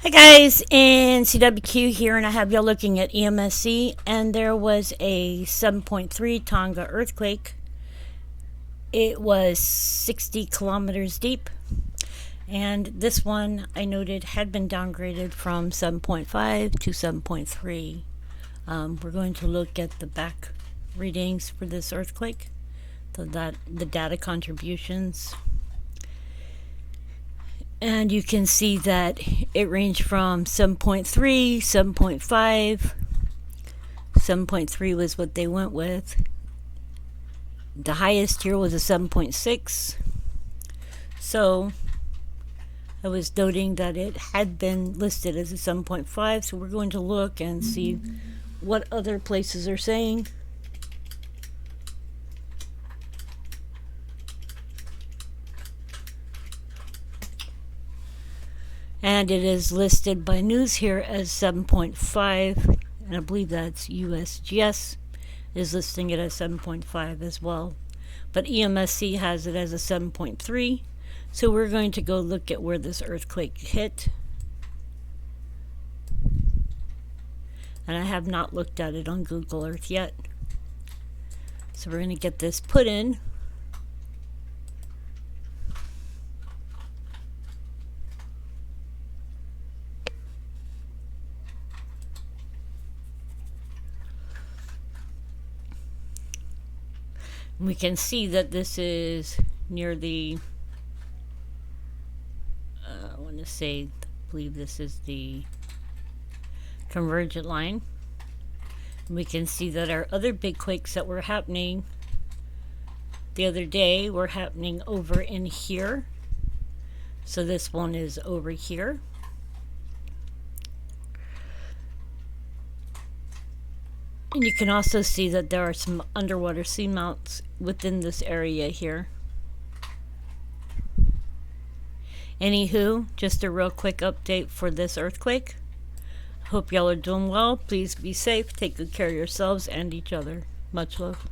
Hi guys, in CWQ here, and I have y'all looking at EMSC, and there was a 7.3 Tonga earthquake. It was 60 kilometers deep, and this one I noted had been downgraded from 7.5 to 7.3. We're going to look at the back readings for this earthquake, the data contributions. And you can see that it ranged from 7.3, 7.5. 7.3 was what they went with. The highest here was a 7.6. So I was noting that it had been listed as a 7.5. So we're going to look and see what other places are saying. And it is listed by news here as 7.5, and I believe that's USGS is listing it as 7.5 as well. But EMSC has it as a 7.3, so we're going to go look at where this earthquake hit. And I have not looked at it on Google Earth yet. So we're going to get this put in. We can see that this is near the, I believe this is the convergent line. We can see that our other big quakes that were happening the other day were happening over in here. So this one is over here. And you can also see that there are some underwater seamounts within this area here. Anywho, just a real quick update for this earthquake. Hope y'all are doing well. Please be safe. Take good care of yourselves and each other. Much love.